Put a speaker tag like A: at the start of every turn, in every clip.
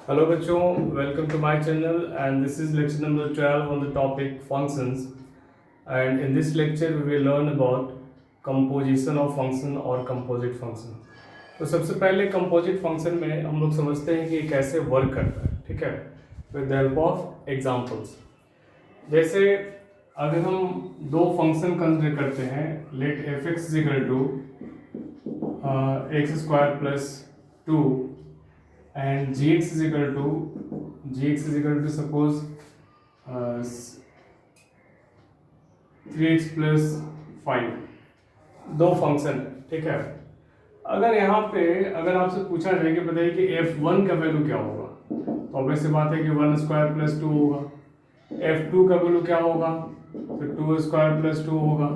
A: Hello बच्चों, welcome to my channel and this is lecture number 12 on the topic functions, and in this lecture we will learn about composition of function और composite function। तो सबसे पहले composite function में हम लोग समझते हैं कि ये कैसे वर्क करता है, ठीक है, with the help of examples। जैसे अगर हम दो फंक्शन कंसिडर करते हैं, let f(x) is equal to x square plus 2 and gx is equal to suppose 3x plus 5, दो फंक्शन, ठीक है। अगर यहाँ पे अगर आपसे पूछा जाए कि बताइए कि f1 का वैल्यू क्या होगा, तो ऑब्वियस सी बात है कि 1 स्क्वायर प्लस 2 होगा। f2 का वैल्यू क्या होगा, तो 2 स्क्वायर प्लस 2 होगा।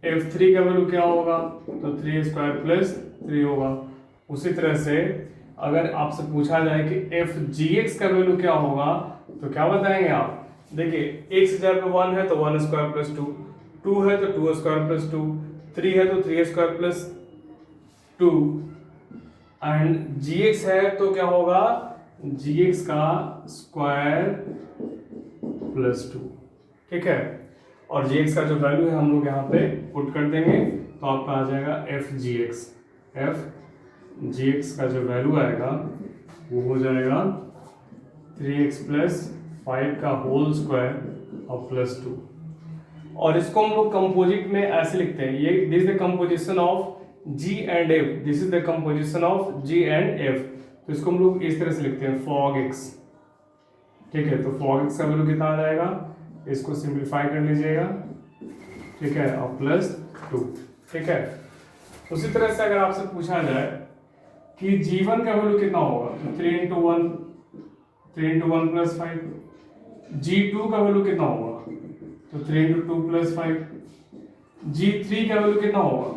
A: f3 का वैल्यू क्या होगा, तो 3 स्क्वायर प्लस 3 होगा। उसी तरह से अगर आपसे पूछा जाए कि एफ जी एक्स का वैल्यू क्या होगा, तो क्या बताएंगे आप। देखिए एक्स जगह पे 1 है तो 1 स्क्वायर प्लस 2, 2 है तो 2 स्क्वायर प्लस 2, 3 है तो 3 square plus 2, and G X है तो क्या होगा, जी एक्स का स्क्वायर प्लस 2, ठीक है। और जी एक्स का जो वैल्यू है हम लोग यहाँ पे पुट कर देंगे, तो आपका आ जाएगा F G X. F G X का जो वैल्यू आएगा वो हो जाएगा 3x प्लस 5 का होल स्क्वायर और प्लस 2। और इसको हम लोग कंपोजिट में ऐसे लिखते हैं, ये this is the composition of g and f, this is the composition of g and f। तो इसको हम लोग इस तरह से लिखते हैं fog x, ठीक है। तो fog x का वैल्यू कितना आ जाएगा, इसको सिंप्लीफाई कर लीजिएगा, ठीक है, और प्लस 2, ठीक है। उसी तरह से अगर आपसे पूछा जाए कि g1 का वैल्यू कितना होगा, तो 3 into 1 प्लस 5। g2 का वैल्यू कितना होगा, तो 3 into 2 प्लस 5। g3 का वैल्यू कितना होगा,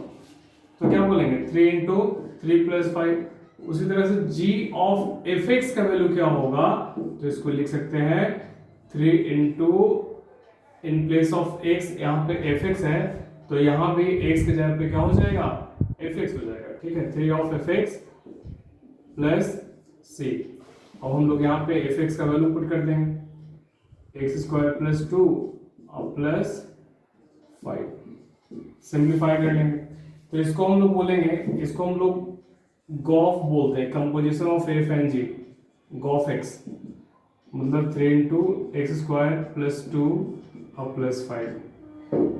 A: तो क्या बोलेंगे 3 into 3 प्लस 5। उसी तरह से g ऑफ fx का वैल्यू क्या होगा, तो इसको लिख सकते हैं 3 into in place of x, यहाँ पे fx है तो यहाँ भी x के जगह पे क्या हो जाएगा, fx हो जाएगा, ठीक है। 3 ऑफ fx प्लस सी। अब हम लोग यहाँ पे एफ एक्स का वैल्यू पुट कर देंगे, एक्स स्क्वायर प्लस 2 और प्लस 5, सिंप्लीफाई कर लेंगे। तो इसको हम लोग बोलेंगे, इसको हम लोग गॉफ बोलते हैं, composition of F and G, g of f X, मतलब 3 इंटू एक्स स्क्वायर प्लस 2 और प्लस 5।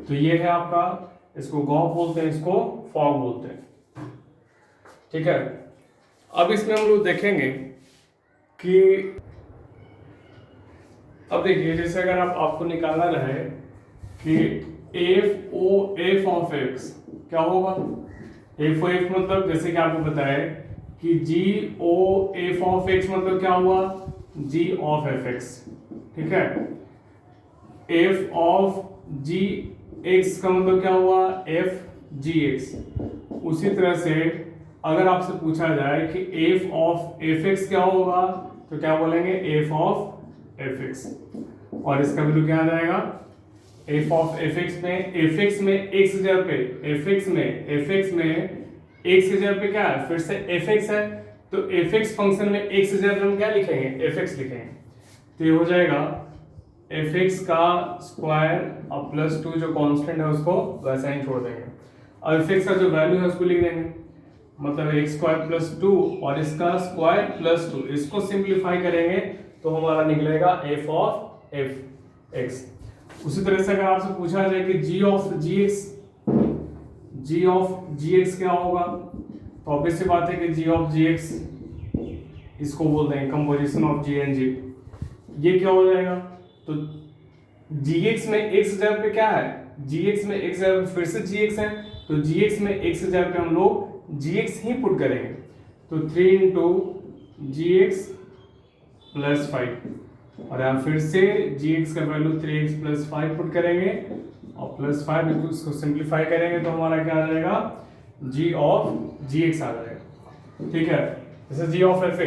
A: तो ये है आपका, इसको गॉफ बोलते हैं, इसको फॉग बोलते हैं, ठीक है। अब इसमें हम लोग देखेंगे कि अब देखिए जैसे अगर आपको निकालना रहे कि एफ ऑफ एक्स क्या होगा, एफ ओ एक्स मतलब जैसे कि आपको पता है कि जी ओ एफ ऑफ एक्स मतलब क्या हुआ, जी ऑफ एफ एक्स, ठीक है। एफ ऑफ जी एक्स का मतलब क्या हुआ, एफ जी एक्स। उसी तरह से अगर आपसे पूछा जाए कि एफ ऑफ एफ एक्स क्या होगा, तो क्या बोलेंगे एफ ऑफ एफ एक्स, और इसका वैल्यू क्या आ जाएगा, एफ ऑफ एफ एक्स में एक्स जगह पे एफ एक्स में एक्स की जगह पे क्या है, फिर से एफ एक्स है, तो एफ एक्स फंक्शन में एक्स की जगह पे हम क्या लिखेंगे, एफ एक्स लिखेंगे। तो ये हो जाएगा एफ एक्स का स्क्वायर और प्लस 2 जो कांस्टेंट है उसको वैसा ही छोड़ देंगे, और एफ एक्स का जो वैल्यू है उसको लिख देंगे, मतलब एक्स स्क्वायर प्लस 2 और इसका स्क्वायर प्लस 2, इसको सिंप्लीफाई करेंगे तो हमारा निकलेगा एफ ऑफ एफ एक्स। उसी तरह से अगर आपसे पूछा जाए कि जी ऑफ जी एक्स क्या होगा, तो ऑब्वियस सी बात है कि जी ऑफ जी एक्स, इसको बोल देंगे कंपोजिशन ऑफ जी एंड जी। ये क्या हो जाएगा, तो जी एक्स में एक्स जगह पे क्या है, जी एक्स में एक्स जगह पे फिर से जी एक्स है, तो जी एक्स में एक्स जगह पे हम लोग gx ही पुट करेंगे, तो 3 इंटू जी एक्स प्लस 5, और यहाँ फिर से gx का वैल्यू 3x प्लस 5 पुट करेंगे और प्लस 5, इसको सिंप्लीफाई करेंगे तो हमारा क्या आ जाएगा, g ऑफ gx आ जाएगा, ठीक है। जैसे g ऑफ एफ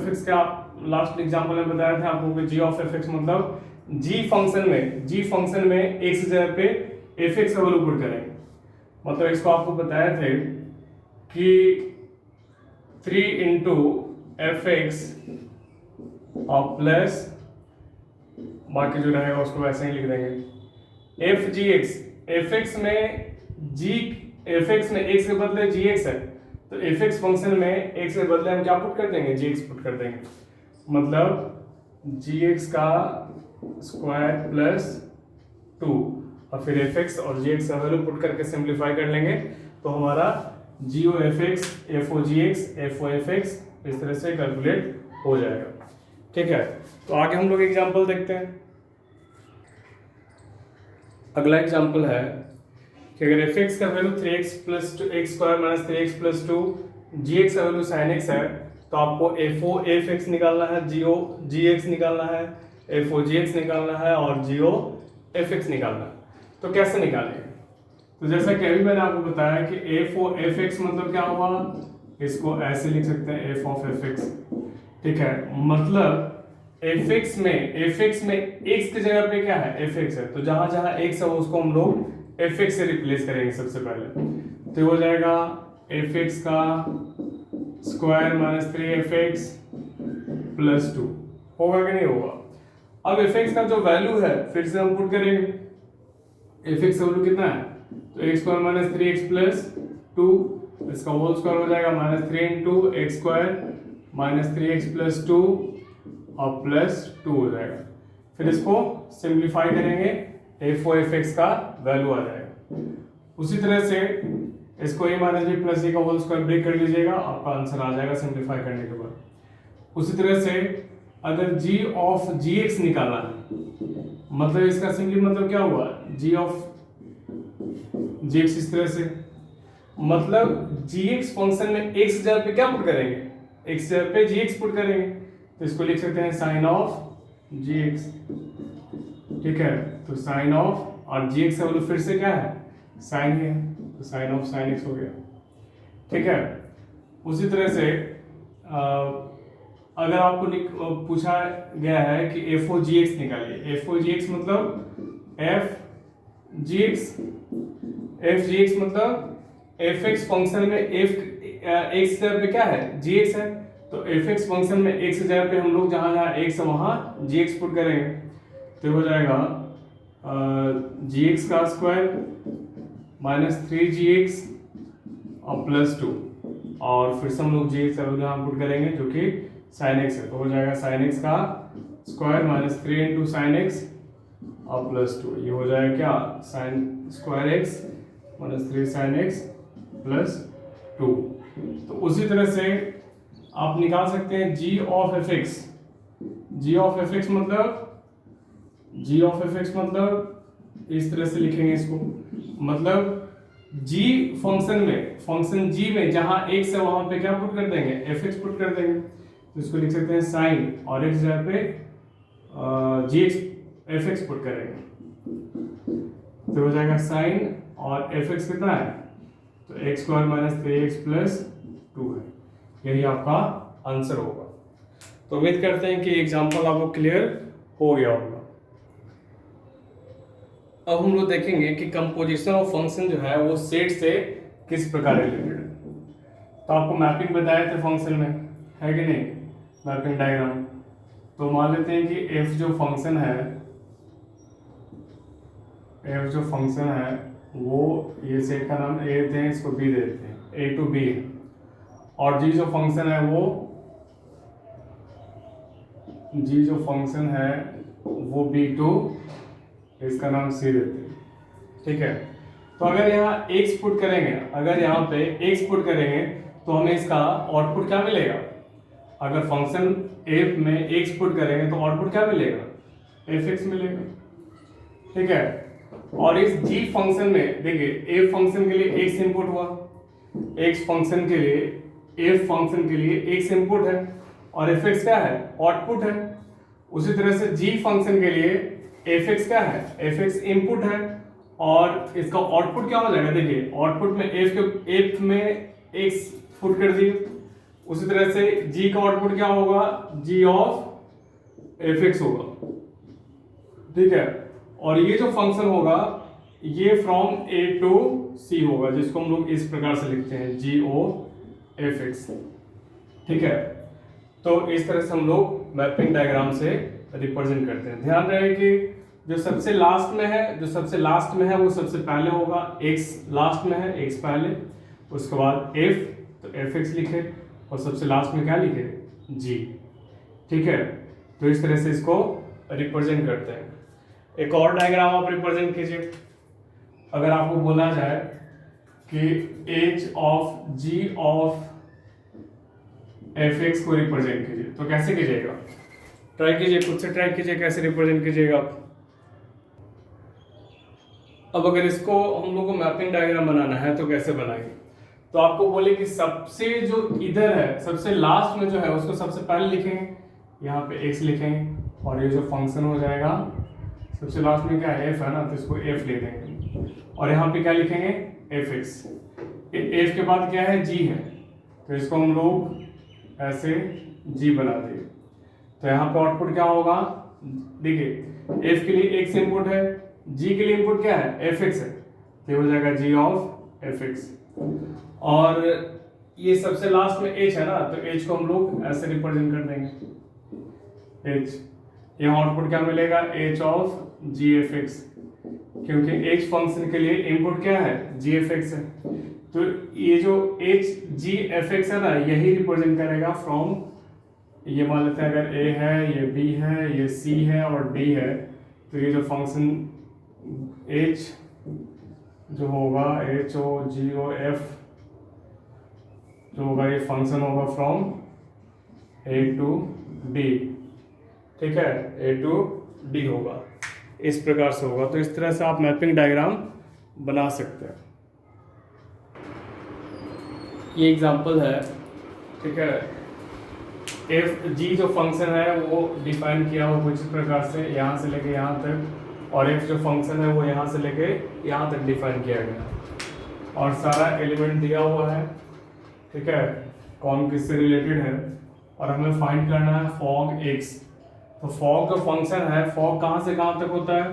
A: एक्स का लास्ट एग्जाम्पल में बताया था आपको कि g ऑफ एफ एक्स मतलब g फंक्शन में x जगह पे एफ एक्स का वैल्यू पुट करेंगे, मतलब इसको आपको बताया थे कि 3 इंटू एफ एक्स और प्लस बाकी जो रहेगा उसको वैसे ही लिख देंगे। F G X, F x में जी, एफ एक्स में एक्स के बदले जी एक्स है, तो एफ एक्स फंक्शन में एक्स के बदले हम क्या पुट कर देंगे, जी एक्स पुट कर देंगे। मतलब जी एक्स का स्क्वायर प्लस 2 और फिर एफ एक्स और जी एक्स का वैल्यू पुट करके सिंप्लीफाई कर लेंगे, तो हमारा G O F X, F O G X, F O F X इस तरह से कैलकुलेट हो जाएगा। ठीक है, तो आगे हम लोग एग्जाम्पल देखते हैं। अगला एग्जाम्पल है कि अगर एफ एक्स का value 3x plus two x square minus 3x plus 2, जी एक्स का वैल्यू साइन एक्स है, तो आपको एफ ओ एफ एक्स निकालना है, जी ओ जी एक्स निकालना है, एफ ओ जी एक्स निकालना है और जी ओ एफ एक्स निकालना है। तो कैसे निकालेंगे? तो जैसा कि अभी मैंने आपको बताया कि एफ ओ एफ एक्स मतलब क्या हुआ, इसको ऐसे लिख सकते हैं एफ ऑफ एफ एक्स। ठीक है, मतलब एफ एक्स में एक्स की जगह पे क्या है, एफ एक्स है, तो जहां जहां एक्स है उसको हम लोग एफ एक्स से रिप्लेस करेंगे सबसे पहले। तो हो जाएगा एफ एक्स का स्क्वायर माइनस 3f(x) प्लस 2, होगा कि नहीं होगा? अब एफ एक्स का जो वैल्यू है फिर से हम पुट करेंगे। एफ एक्स का वैल्यू कितना है, तो x square minus 3x plus 2, इसका होल स्क्वायर हो जाएगा minus 3 into x square minus 3x plus 2 और प्लस 2 हो जाएगा। फिर इसको सिंप्लीफाई करेंगे, एफ ओ एफ एक्स का वैल्यू आ जाएगा। उसी तरह से इसको a माइनस बी प्लस ए का होल स्क्वायर ब्रेक कर लीजिएगा, आपका आंसर आ जाएगा सिंप्लीफाई करने के बाद। उसी तरह से अगर g ऑफ जी एक्स निकालना है, मतलब इसका सिंपली मतलब क्या हुआ, g ऑफ जी एक्स इस तरह से, मतलब जी एक्स फंक्शन में x जगह पे क्या पुट करेंगे, x जगह पे जी एक्स पुट करेंगे, तो इसको लिख सकते हैं साइन ऑफ जी एक्स। ठीक है, तो साइन ऑफ और जी एक्स का वैल्यू फिर से क्या है, साइन ही है, तो साइन ऑफ साइन एक्स हो गया। ठीक है, उसी तरह से अगर आपको पूछा गया है कि एफ ओ जी एक्स निकालिए, एफ ओ जी एक्स मतलब F G X, F G x मतलब एफ एक्स फंक्शन में एफ एक्स जगह पे क्या है, जी एक्स है, तो एफ एक्स फंक्शन में एक्स जगह पे हम लोग जहां जहां एक्स है वहां जी एक्स पुट करेंगे, तो हो जाएगा जी एक्स का स्क्वायर माइनस 3gx और प्लस 2, और फिर से हम लोग जी एक्स का वैल्यू यहाँ पुट करेंगे जो कि साइन एक्स है, तो हो जाएगा साइन एक्स का square minus 3 into sine x और प्लस 2, ये हो जाएगा क्या, sine square x minus 3 sine x plus 2। तो उसी तरह से आप निकाल सकते हैं g of F X. G of F X मतलब इस तरह से लिखेंगे इसको, मतलब g फंक्शन g में जहां x है वहां पे क्या पुट कर देंगे, एफ एक्स पुट कर देंगे, तो इसको लिख सकते हैं साइन और x जगह पे जी एक्स एफ एक्स पुट करेंगे, तो हो जाएगा साइन और एफ एक्स कितना है, तो x square minus 3x plus 2 है, यही आपका आंसर होगा। तो उम्मीद करते हैं कि एग्जाम्पल आपको क्लियर हो गया होगा। अब हम लोग देखेंगे कि कंपोजिशन ऑफ फंक्शन जो है वो सेट से किस प्रकार रिलेटेड है। तो आपको मैपिंग बताए थे फंक्शन में, है कि नहीं, मैपिंग डायग्राम। तो मान लेते हैं कि f जो फंक्शन है वो ये सेट का नाम a देते हैं, इसको b देते हैं, a टू b है, और g जो फंक्शन है वो b टू, इसका नाम c देते हैं। ठीक है, तो अगर यहाँ x पुट करेंगे, अगर यहाँ पे x पुट करेंगे तो हमें इसका आउटपुट क्या मिलेगा, अगर फंक्शन f में x पुट करेंगे तो आउटपुट क्या मिलेगा, fx मिलेगा। ठीक है, और इस g फंक्शन में देखिए f फंक्शन के लिए x इनपुट हुआ, x फंक्शन के लिए f फंक्शन के लिए x इनपुट है और fx क्या है, आउटपुट है। उसी तरह से g फंक्शन के लिए fx क्या है, fx इनपुट है और इसका आउटपुट क्या हो जाएगा, देखिए आउटपुट में f में x पुट कर दिए। उसी तरह से g का आउटपुट क्या होगा, g ऑफ fx होगा। ठीक है, और ये जो फंक्शन होगा ये फ्रॉम a टू c होगा, जिसको हम लोग इस प्रकार से लिखते हैं g o f x। ठीक है, तो इस तरह से हम लोग मैपिंग डायग्राम से रिप्रेजेंट करते हैं। ध्यान रहे कि जो सबसे लास्ट में है वो सबसे पहले होगा, x लास्ट में है, x पहले, उसके बाद f, तो fx लिखे और सबसे लास्ट में क्या लिखे, g। ठीक है, तो इस तरह से इसको रिप्रेजेंट करते हैं। एक और डायग्राम आप रिप्रेजेंट कीजिए। अगर आपको बोला जाए कि h of g of fx को रिप्रेजेंट कीजिए, तो कैसे कीजिएगा? ट्राई कीजिए, खुद से ट्राई कीजिए कैसे रिप्रेजेंट कीजिएगा। अब अगर इसको हम लोग को मैपिंग डायग्राम बनाना है तो कैसे बनाएंगे? तो आपको बोले कि सबसे जो इधर है, सबसे लास्ट में जो है उसको सबसे पहले लिखेंगे, यहाँ पे x लिखेंगे और ये जो फंक्शन हो जाएगा सबसे लास्ट में क्या है, f है ना, तो इसको f ले देंगे और यहाँ पे क्या लिखेंगे, fx। f के बाद क्या है, g है, तो इसको हम लोग ऐसे g बना दिए। तो यहाँ पे आउटपुट क्या होगा, देखिए f के लिए x इनपुट है, g के लिए इनपुट क्या है, fx है, तो ये हो जाएगा g ऑफ fx। और ये सबसे लास्ट में h है ना, तो h को हम लोग ऐसे रिप्रेजेंट कर देंगे, h। यहाँ आउटपुट क्या मिलेगा, h ऑफ g fx, क्योंकि h फंक्शन के लिए इनपुट क्या है, g fx है। तो ये जो h g fx है ना, यही रिप्रेजेंट करेगा फ्रॉम, ये मान लेते हैं अगर a है, ये b है, ये c है और d है, तो ये जो फंक्शन h जो होगा, h o g o f जो होगा, ये फंक्शन होगा फ्रॉम a टू d। ठीक है, a टू d होगा, इस प्रकार से होगा। तो इस तरह से आप मैपिंग डायग्राम बना सकते हैं। ये एग्जांपल है। ठीक है, एफ जी जो फंक्शन है वो डिफाइन किया हुआ कुछ प्रकार से, यहाँ से लेके यहाँ तक, और एफ जो फंक्शन है वो यहाँ से लेके यहाँ तक डिफाइन किया गया और सारा एलिमेंट दिया हुआ है। ठीक है, कौन किससे रिलेटेड है, और हमें फाइंड करना है फॉग एक्स। तो फॉग जो फंक्शन है, फॉग कहाँ से कहाँ तक होता है,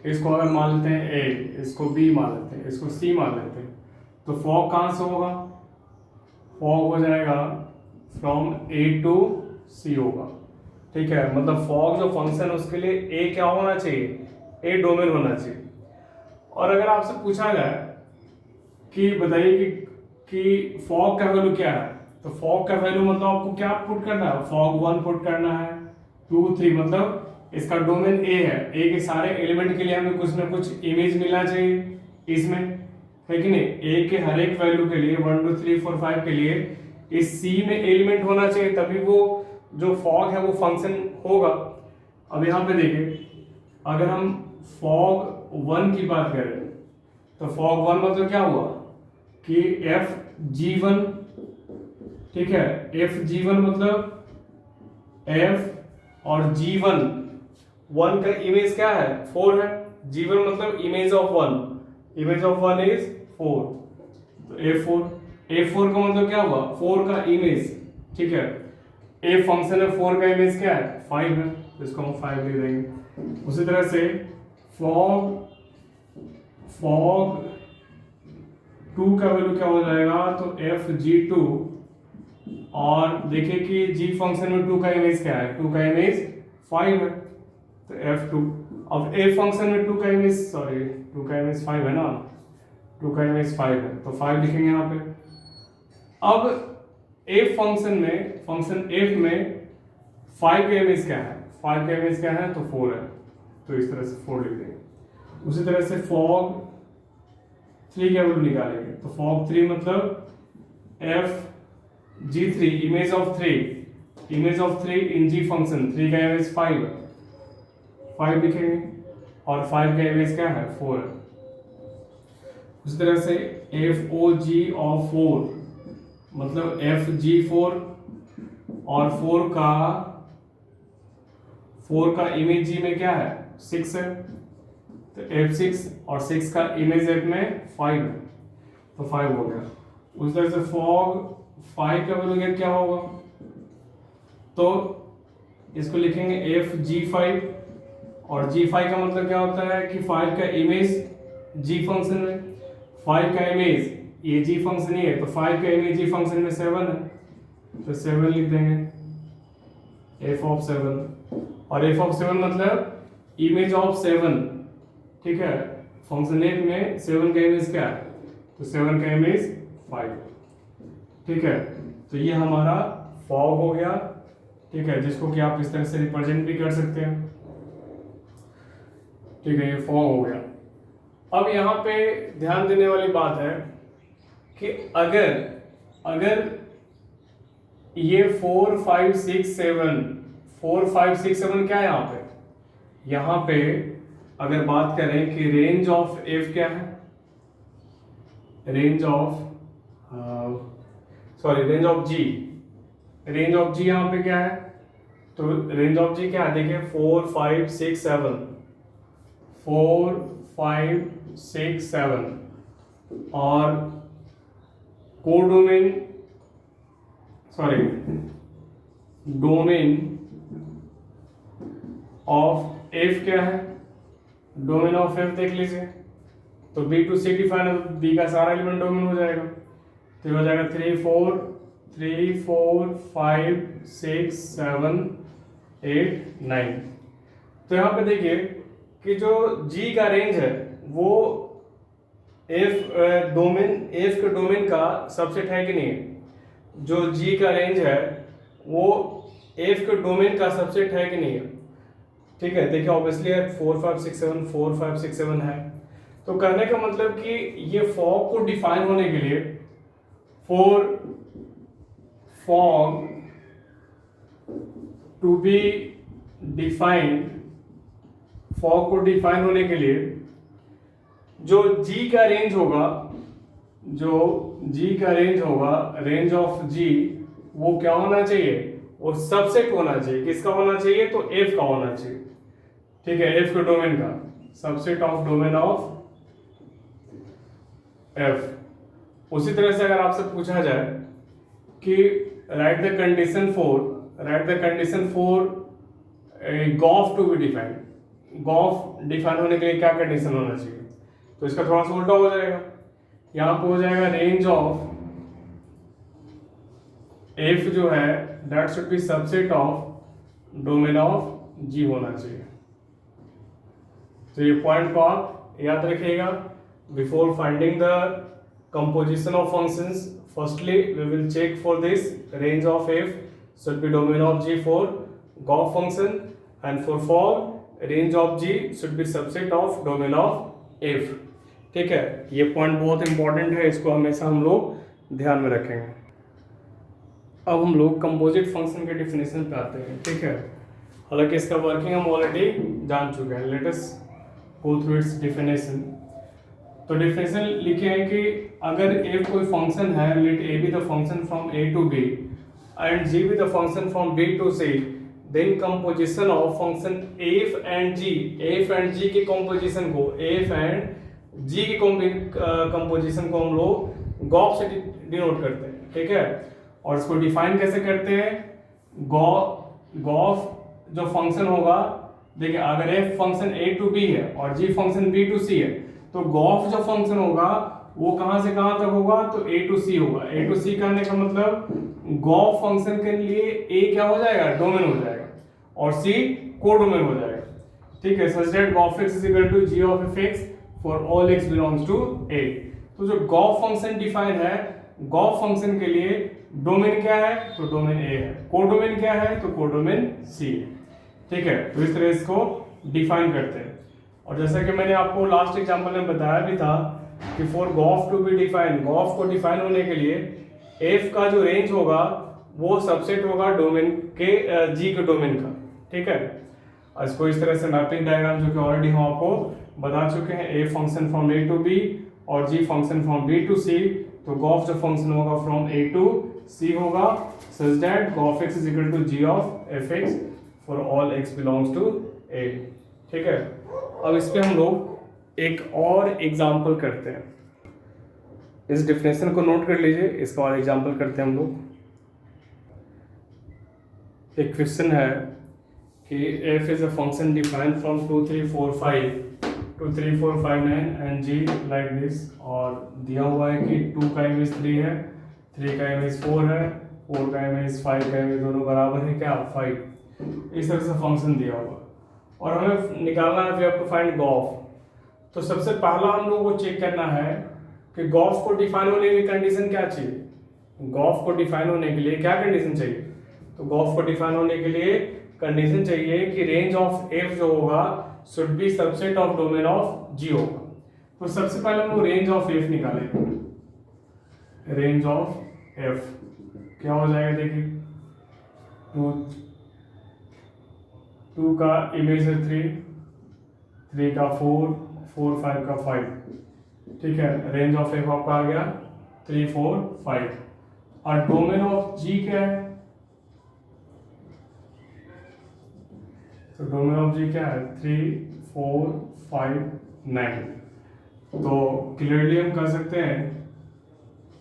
A: इसको अगर मान लेते हैं ए, इसको बी मान लेते हैं, इसको सी मान लेते हैं, तो फॉग कहाँ से होगा, फॉग हो जाएगा फ्रॉम ए टू सी होगा। ठीक है, मतलब फॉग जो फंक्शन है उसके लिए ए क्या होना चाहिए, ए डोमेन होना चाहिए। और अगर आपसे पूछा जाए कि बताइए कि फॉग का वैल्यू क्या है, तो फॉग का वैल्यू मतलब आपको क्या पुट करना है, फॉग 1 पुट करना है, 2 3, मतलब इसका डोमेन ए है, ए के सारे एलिमेंट के लिए हमें कुछ ना कुछ इमेज मिलना चाहिए इसमें, है कि नहीं। ए के हर एक वैल्यू के लिए 1 2 3 4 5 के लिए इस सी में एलिमेंट होना चाहिए, तभी वो जो फॉग है वो फंक्शन होगा। अब यहाँ पे देखिए, अगर हम फॉग 1 की बात करें तो फॉग 1 मतलब क्या हुआ कि एफ जी 1, ठीक है, एफ जी 1 मतलब एफ और जी 1 का इमेज क्या है, 4 है, जी 1 मतलब image of 1, image of 1 is 4, तो A4 का मतलब क्या हुआ, 4 का इमेज। ठीक है, ए फंक्शन है, 4 का इमेज क्या है, 5 है, तो इसको हम 5 ले देंगे। उसी तरह से फॉग 2 का वैल्यू क्या हो जाएगा, तो एफ जी 2, और देखिए कि जी फंक्शन में 2 का इमेज क्या है, 2 का इमेज 5 है, तो f2। अब a फंक्शन में 2 का इमेज 5 है ना, 2 का इमेज 5 है, तो 5 लिखेंगे यहाँ पे। अब f फंक्शन में, फंक्शन f में 5 का इमेज क्या है, 5 का इमेज क्या है, तो 4 है, तो इस तरह से 4 लिख देंगे। उसी तरह से फॉग 3 का वैल्यू निकालेंगे, तो फॉग 3 मतलब f g3 image of 3 in g function, 3 का इमेज 5 है, 5 लिखेंगे, और 5 का इमेज क्या है, 4 है। उसी तरह से एफ ओ जी ऑफ 4 मतलब एफ जी 4, और 4 का इमेज जी में क्या है, 6 है, तो f6, और 6 का इमेज f में 5 है, तो 5 हो गया। उस तरह से फॉग 5 का वैल्यू क्या होगा, तो इसको लिखेंगे एफ जी 5, और g5 का मतलब क्या होता है कि 5 का इमेज g फंक्शन में, 5 का इमेज ये g फंक्शन ही है, तो 5 का इमेज g फंक्शन में 7 है, तो 7 लिख देंगे। एफ ऑफ 7, और एफ ऑफ 7 मतलब इमेज ऑफ 7, ठीक है। फंक्शन एफ में 7 का इमेज क्या है, तो 7 का इमेज 5, ठीक है। तो ये हमारा फॉग हो गया, ठीक है, जिसको कि आप इस तरह से रिप्रेजेंट भी कर सकते हैं, ठीक है, ये फॉग हो गया। अब यहाँ पे ध्यान देने वाली बात है कि अगर ये 4 5 6 7 क्या है यहाँ पे अगर बात करें कि रेंज ऑफ एफ क्या है, रेंज ऑफ जी यहाँ पे क्या है, तो रेंज ऑफ जी क्या है, देखिए 4 5 6 7 4 5 6 7, और डोमेन ऑफ एफ क्या है, डोमेन ऑफ एफ देख लीजिए, तो बी टू सी डिफाइन है, बी का सारा एलिमेंट डोमेन हो जाएगा, तो हो जाएगा 3 4 5 6 7 8 9। तो यहाँ पे देखिए कि जो G का रेंज है वो एफ के डोमेन का सबसेट है कि नहीं है, जो G का रेंज है वो एफ के डोमेन का सबसेट है कि नहीं है, ठीक है। देखिए ऑब्वियसली 4 5 6 7 है, तो कहने का मतलब कि ये फॉग को डिफाइन होने के लिए f o g to be defined, f o g को डिफाइन होने के लिए जो G का रेंज होगा, रेंज ऑफ G वो क्या होना चाहिए, वो सबसेट होना चाहिए, किसका होना चाहिए, तो F का होना चाहिए, ठीक है, F के डोमेन का, subset of domain of F। उसी तरह से अगर आपसे पूछा जाए कि write the condition for Gauff to be defined, g of f define होने के लिए क्या कंडीशन होना चाहिए, तो इसका थोड़ा सा उल्टा हो जाएगा, यहाँ पे हो जाएगा रेंज ऑफ एफ जो है that should be subset of domain of G होना चाहिए। तो ये पॉइंट को आप याद रखिएगा। Before finding the composition of functions, firstly we will check for this range of f should be domain of G for Goff function, and for range of G should be subset of domain of f, ठीक है। ये point बहुत important है, इसको हमेशा हम लोग ध्यान में रखेंगे। अब हम लोग कंपोजिट फंक्शन के डिफिनेशन पे आते हैं, ठीक है। हालांकि इसका वर्किंग हम ऑलरेडी जान चुके हैं, let us go through it's definition. तो डिफिनेशन लिखे हैं कि अगर f कोई फंक्शन है, late a be the function from a to b and g be the function from b to c, then composition of function f and g के composition को composition को हम लोग गॉफ से डिनोट करते हैं, ठीक है। और इसको डिफाइन कैसे करते हैं, गॉफ जो फंक्शन होगा, देखिए अगर f function a to b है और g function b to c है, तो गॉफ जो फंक्शन होगा वो कहां से कहां तक होगा, तो a to c होगा। a to c कहने का मतलब गॉफ फंक्शन के लिए a क्या हो जाएगा, डोमेन हो जाएगा, और c कोडोमेन हो जाएगा, ठीक है। Such that Gauff x is equal to g of f for all x belongs to a। तो जो गॉफ फंक्शन डिफाइन है, गॉफ फंक्शन के लिए डोमेन क्या है, तो डोमेन a है, कोडोमेन क्या है, तो कोडोमेन c है, ठीक है। तो इस तरह इसको डिफाइन करते हैं। और जैसा कि मैंने आपको लास्ट एग्जांपल में बताया भी था कि for Gauff to be define, g of f को डिफाइन होने के लिए f का जो रेंज होगा वो सबसेट होगा डोमेन के g के डोमेन का, ठीक है। इसको इस तरह से मैपिंग डायग्राम जो कि ऑलरेडी हम आपको बता चुके हैं, a function from a to b और g function from b to c, तो गॉफ जो फंक्शन होगा फ्रॉम a टू c होगा, such that Gauff x is equal to g of f for all x belongs to a, ठीक है। अब इस पे हम लोग एक और एग्जाम्पल करते हैं, इस डिफिनेशन को नोट कर लीजिए, इसका और एग्जाम्पल करते हैं हम लोग। एक क्वेश्चन है कि f is a function defined from 2 3 4 5 to 3 4 5 9 and g like this, और दिया हुआ है कि 2 का इमेज 3 है, 3 का इमेज 4 है, 4 का इमेज 5 का इमेज दोनों बराबर है क्या, 5। इस तरह से फंक्शन दिया होगा और हमें निकालना है, we have to find gof. तो सबसे पहला हम लोग को चेक करना है कि गॉफ को डिफाइन होने की कंडीशन क्या चाहिए। गॉफ को डिफाइन होने के लिए क्या कंडीशन चाहिए? तो गॉफ को डिफाइन होने के लिए कंडीशन चाहिए कि रेंज ऑफ एफ जो होगा should be subset of domain of G होगा। तो सबसे पहले हम लोग रेंज ऑफ एफ निकालेंगे। रेंज ऑफ एफ क्या हो जाएगा, देखिए 2 का इमेज है 3 का 4 5 का 5, ठीक है। रेंज ऑफ एफ आपका आ गया 3 4 5 और डोमेन ऑफ जी क्या है? तो डोमेन ऑफ जी क्या है? 3 4 5 9। तो क्लियरली हम कह सकते हैं,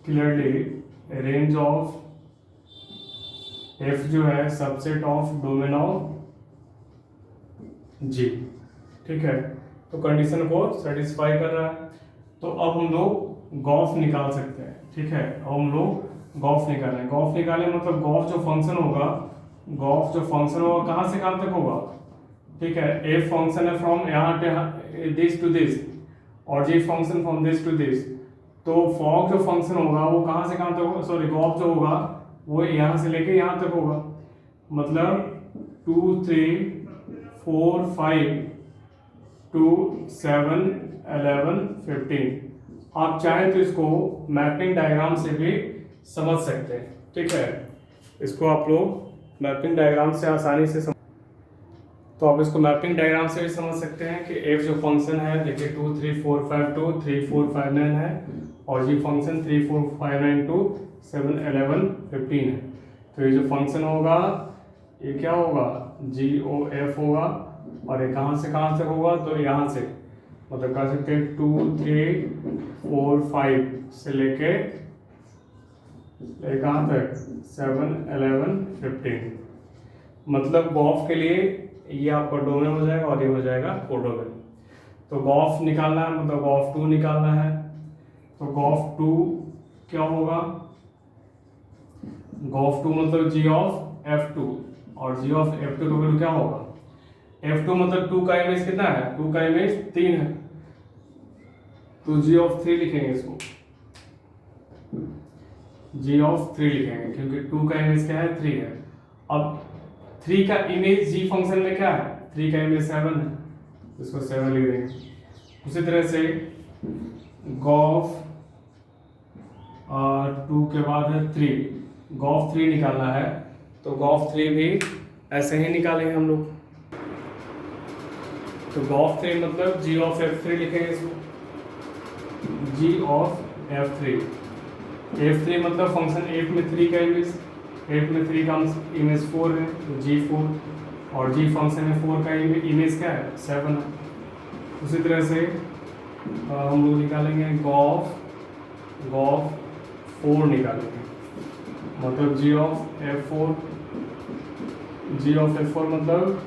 A: क्लियरली रेंज ऑफ एफ जो है सबसेट ऑफ डोमेन ऑफ जी, ठीक है। तो कंडीशन को सेटिस्फाई कर रहा है। तो अब हम लोग गॉफ निकाल सकते हैं, ठीक है। अब हम लोग गॉफ निकालें। गॉफ निकालें मतलब गॉफ जो फंक्शन होगा, गॉफ जो फंक्शन होगा कहाँ से कहाँ तक होगा, ठीक है। एफ फंक्शन है फ्रॉम यहाँ दिस टू दिस और G function from this to this. तो फॉग जो फंक्शन होगा वो कहाँ से कहाँ तक होगा, सॉरी गॉफ जो होगा वो यहाँ से लेके यहाँ तक होगा। मतलब 2 3 4 5 2 7 11 15। आप चाहें तो इसको मैपिंग डायग्राम से भी समझ सकते हैं, ठीक है। इसको आप लोग मैपिंग डायग्राम से आसानी से तो आप इसको मैपिंग डायग्राम से भी समझ सकते हैं कि एफ जो फंक्शन है देखिए 2 3 4 5 2 3 4 5 9 है और जी फंक्शन 3 4 5 9 2 7 11 15 है। तो ये जो फंक्शन होगा ये क्या होगा, जी ओ एफ होगा और ये कहाँ से कहाँ तक होगा, तो यहाँ से मतलब कह सकते हैं 2 3 4 5 से लेके कहाँ तक 7 11 15। मतलब गॉफ के लिए ये आपका डोमेन हो जाएगा और ये हो जाएगा कोडोमेन। तो गॉफ निकालना है मतलब गॉफ 2 निकालना है। तो गॉफ 2 क्या होगा, गॉफ 2 मतलब जी ऑफ F2 और जी ऑफ F2 का वैल्यू क्या होगा, F2 मतलब 2 का इमेज कितना है, 2 का इमेज 3 है। तो जी ऑफ 3 लिखेंगे इसको, जी ऑफ 3 लिखेंगे क्योंकि 2 का इमेज क्या है 3 है। अब 3 का इमेज जी फंक्शन में क्या है, 3 का इमेज 7 है, इसको 7 लिख देंगे। उसी तरह से गॉफ 2 के बाद है 3, गॉफ 3 निकालना है। तो गॉफ 3 भी ऐसे ही निकालेंगे हम लोग। तो गॉफ 3 मतलब जी ऑफ F3 लिखेंगे इसको, जी ऑफ F3। F3 मतलब फंक्शन F में 3 का इमेज, F में 3 का इमेज 4 है तो G4 और G फंक्शन में 4 का इमेज क्या है 7 है। उसी तरह से हम लोग निकालेंगे गॉफ 4 निकालेंगे मतलब जी of F4, ji of F4 मतलब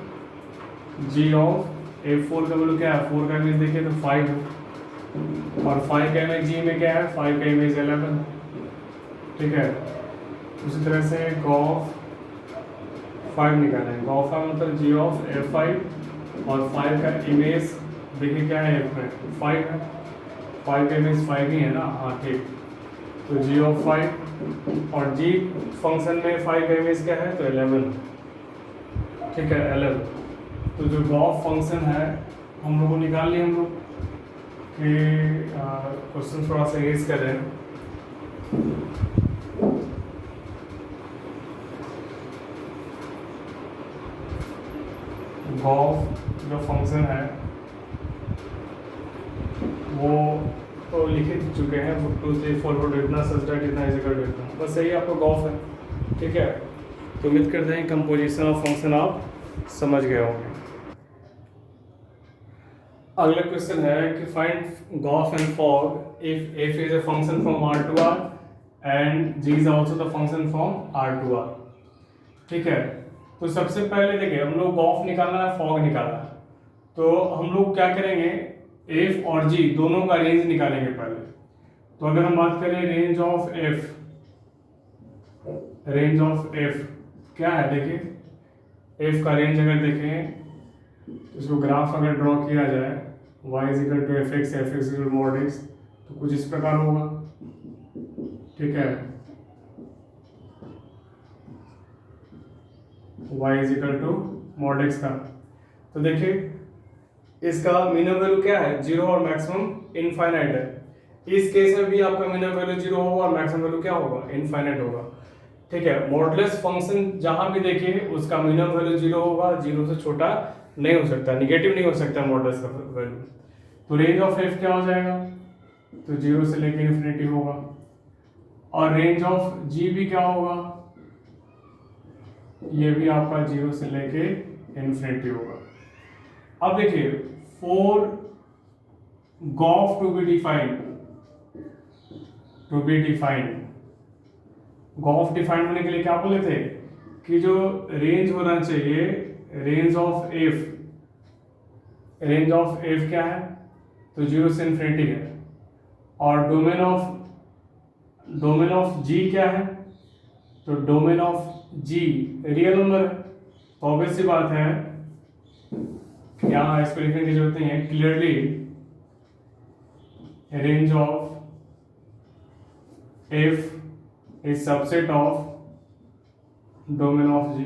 A: जी ऑफ F4 का वैल्यू क्या है, 4 का इमेज देखिए तो 5 है और 5 का इमेज जी में क्या है, 5 का इमेज 11 है, ठीक है। उसी तरह से गॉफ 5 निकालेंगे, गॉफ 5 मतलब जी ऑफ F5 और 5 का इमेज देखिए क्या है F में 5 है, 5 का इमेज 5 ही है ना, हाँ ठीक। तो जी ऑफ 5 और जी फंक्शन में 5 का इमेज क्या है तो 11, ठीक है 11। तो जो गॉफ फंक्शन है हम लोग को निकाल लिए, हम लोग कि क्वेश्चन थोड़ा सा रेज कर रहे हैं। गॉफ जो फंक्शन है वो तो लिख चुके हैं 2 3 4 4 इतना सच डेट इतना इज इक्वल टू इतना, बस यही आपका गॉफ है, ठीक है। तो उम्मीद करते हैं कंपोजिशन ऑफ फंक्शन आप समझ गए होंगे। अगला क्वेश्चन है कि find gof and fog if f is a function from R to R and g is also the function from R to R, ठीक है। तो सबसे पहले देखिए हम लोग गॉफ निकालना है, फॉग निकालना है। तो हम लोग क्या करेंगे, f और g दोनों का रेंज निकालेंगे पहले। तो अगर हम बात करें रेंज ऑफ f क्या है देखिए एफ का रेंज अगर देखें तो इसको ग्राफ अगर ड्रॉ किया जाए y is equal to f x equal mod x, तो कुछ इस प्रकार होगा, ठीक है। y is equal to mod x का, तो देखिए इसका मिनिमम वैल्यू क्या है, 0 और मैक्सिमम इनफाइनाइट है। इस केस में भी आपका मिनिमम वैल्यू 0 होगा और मैक्सिमम वैल्यू क्या होगा, इनफाइनाइट होगा, ठीक है। मॉडुलस फंक्शन जहां भी देखिए उसका मिनिमम वैल्यू 0 होगा, 0 से छोटा नहीं हो सकता, निगेटिव नहीं हो सकता मॉडुलस का वैल्यू। तो रेंज ऑफ एफ क्या हो जाएगा, तो 0 से लेकर इन्फिनिटी होगा। और रेंज ऑफ जी भी क्या होगा, ये भी आपका 0 से लेके इन्फिनिटी होगा। अब देखिए for Gauff to be defined, gof defined होने के लिए क्या बोले थे कि जो रेंज होना चाहिए, रेंज ऑफ एफ क्या है, तो 0 से इन्फिनिटी है। और डोमेन ऑफ जी क्या है, तो domain of G real number है। तो ऑब्वियस सी बात है कि यहाँ इसको लिखने की जरूरत नहीं है, clearly range of F is subset of domain of G.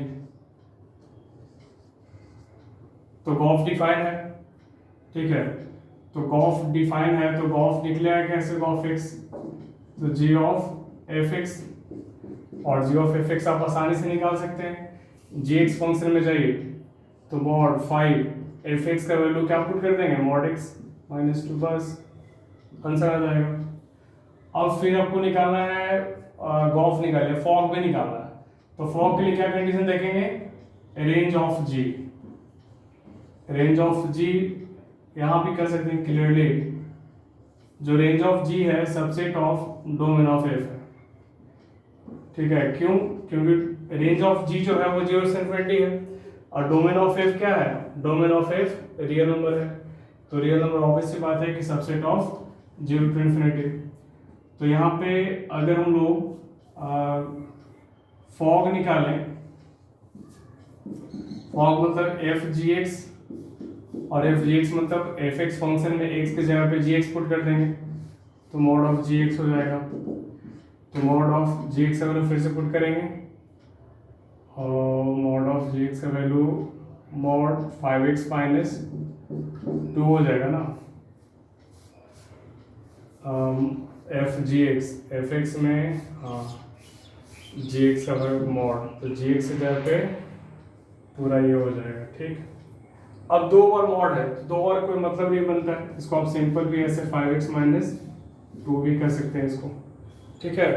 A: तो गॉफ डिफाइन है, ठीक है। तो गॉफ डिफाइन है तो गॉफ निकलेगा कैसे, गॉफ एक्स, तो जी ऑफ एफ एक्स, और जी ऑफ एफ एक्स आप आसानी से निकाल सकते हैं। जी एक्स फंक्शन में जाइए तो मॉड 5 एफ एक्स का वैल्यू क्या पुट कर देंगे, मॉड एक्स -2, बस आंसर आ जाएगा। अब फिर आपको निकालना है गॉफ निकालिए, फॉग भी निकालना है। तो फॉग के लिए क्या कंडीशन देखेंगे, रेंज ऑफ जी, यहां भी कर सकते हैं क्लियरली, जो रेंज ऑफ जी है subset of domain of F है, ठीक है। क्यों, क्योंकि रेंज ऑफ जी जो है वो 0 से इन्फिनिटी है, और डोमेन ऑफ एफ क्या है, domain of F real number है। तो रियल नंबर ऑब्वियस सी बात है कि सबसेट ऑफ 0 टू इन्फिनिटी। तो यहाँ पे अगर हम लोग फॉग निकालें, फॉग मतलब एफ जी एक्स, और एफ जी एक्स मतलब एफ एक्स फंक्शन में एक्स की जगह पे जी एक्स पुट कर देंगे, तो मॉड ऑफ जी एक्स हो जाएगा। तो मॉड ऑफ जी एक्स का वैल्यू फिर से पुट करेंगे, और मॉड ऑफ जी एक्स का वैल्यू मॉड 5x - 2 हो जाएगा ना। F G X, F x में हाँ जी एक्स का वैल्यू मॉड, तो जी एक्स की जगह पे पूरा ये हो जाएगा, ठीक। अब 2 और मॉड है, 2 और कोई मतलब नहीं बनता है, इसको आप सिंपल भी ऐसे 5x - 2 भी कर सकते हैं इसको, ठीक है।